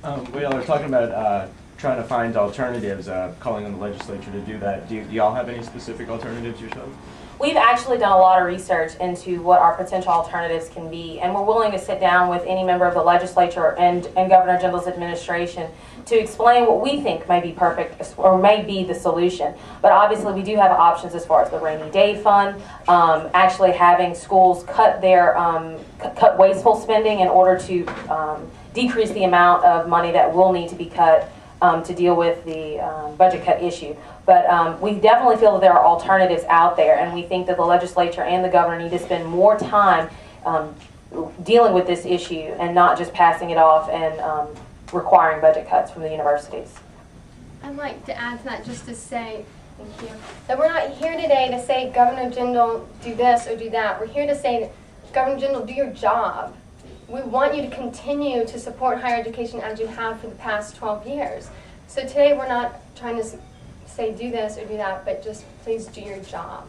We are talking about trying to find alternatives, calling on the legislature to do that. Do y'all have any specific alternatives yourselves? We've actually done a lot of research into what our potential alternatives can be, and we're willing to sit down with any member of the legislature and Governor Jindal's administration to explain what we think may be perfect or may be the solution. But obviously we do have options as far as the rainy day fund, actually having schools cut their cut wasteful spending in order to decrease the amount of money that will need to be cut to deal with the budget cut issue. But we definitely feel that there are alternatives out there, and we think that the legislature and the governor need to spend more time dealing with this issue and not just passing it off and requiring budget cuts from the universities. I'd like to add to that just to say, thank you, that we're not here today to say, Governor Jindal, do this or do that. We're here to say, Governor Jindal, do your job. We want you to continue to support higher education as you have for the past 12 years. So today we're not trying to say do this or do that, but just please do your job.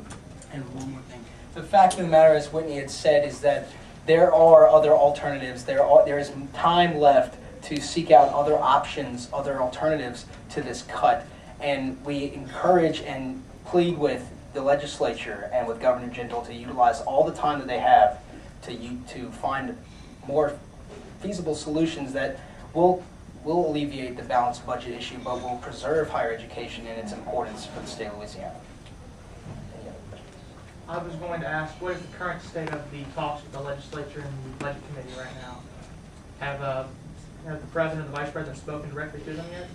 And one more thing. The fact of the matter, as Whitney had said, is that there are other alternatives. There is time left to seek out other options, other alternatives to this cut. And we encourage and plead with the legislature and with Governor Jindal to utilize all the time that they have to find more feasible solutions that will alleviate the balanced budget issue, but will preserve higher education and its importance for the state of Louisiana. I was going to ask, what is the current state of the talks with the legislature and the budget committee right now? Have the president and the vice president spoken directly to them yet?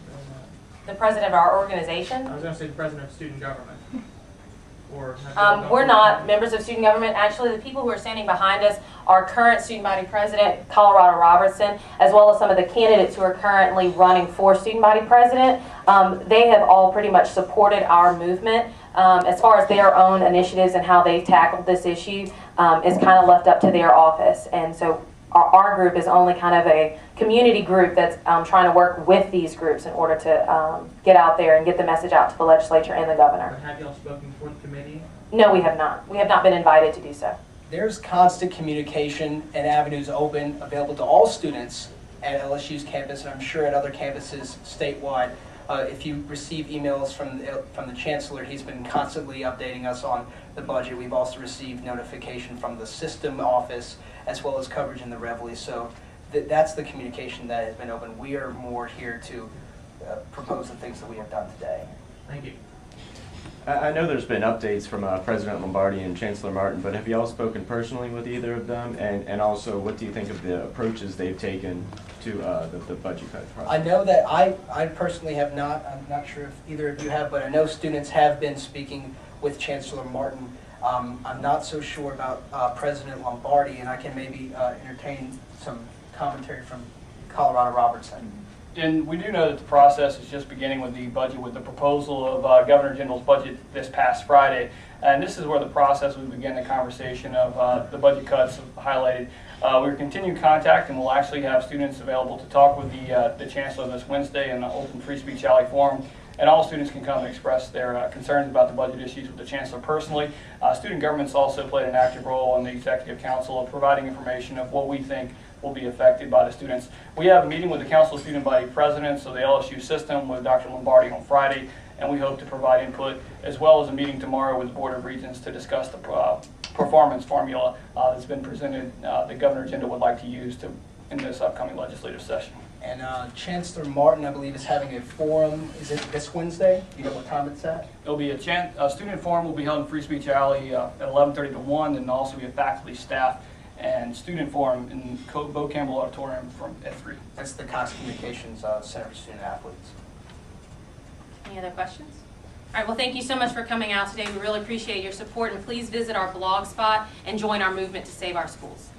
The president of our organization? I was going to say the president of student government. Or we're not members of student government. Actually, the people who are standing behind us are current student body president, Colorado Robertson, as well as some of the candidates who are currently running for student body president. They have all pretty much supported our movement. As far as their own initiatives and how they've tackled this issue, is kind of left up to their office. And so our group is only kind of a community group that's trying to work with these groups in order to get out there and get the message out to the legislature and the governor. But have y'all spoken for the committee? No, we have not. We have not been invited to do so. There's constant communication and avenues open, available to all students at LSU's campus, and I'm sure at other campuses statewide. If you receive emails from the chancellor, he's been constantly updating us on the budget. We've also received notification from the system office, as well as coverage in the Reveille. So that's the communication that has been open. We are more here to propose the things that we have done today. Thank you. I know there's been updates from President Lombardi and Chancellor Martin, but have you all spoken personally with either of them? And also, what do you think of the approaches they've taken to the budget cut process? I know that I personally have not. I'm not sure if either of you have, but I know students have been speaking with Chancellor Martin. I'm not so sure about President Lombardi, and I can maybe entertain some commentary from Colorado Robertson. And we do know that the process is just beginning with the budget, with the proposal of Governor Jindal's budget this past Friday. And this is where the process, we begin the conversation of the budget cuts highlighted. We're continuing contact, and we'll actually have students available to talk with the Chancellor this Wednesday in the Open Free Speech Alley Forum. And all students can come and express their concerns about the budget issues with the Chancellor personally. Student government's also played an active role in the Executive Council of providing information of what we think will be affected by the students. We have a meeting with the Council of Student Body Presidents of the LSU system with Dr. Lombardi on Friday, and we hope to provide input, as well as a meeting tomorrow with the Board of Regents to discuss the performance formula that's been presented that Governor Jindal would like to use in this upcoming legislative session. And Chancellor Martin, I believe, is having a forum. Is it this Wednesday? Do you know what time it's at? It'll be a student forum will be held in Free Speech Alley at 11:30 to 1, and also be a faculty, staff, and student forum in Bo Campbell Auditorium at 3. That's the Cox Communications Center for Student Athletes. Any other questions? All right, well, thank you so much for coming out today. We really appreciate your support, and please visit our blog spot and join our movement to save our schools.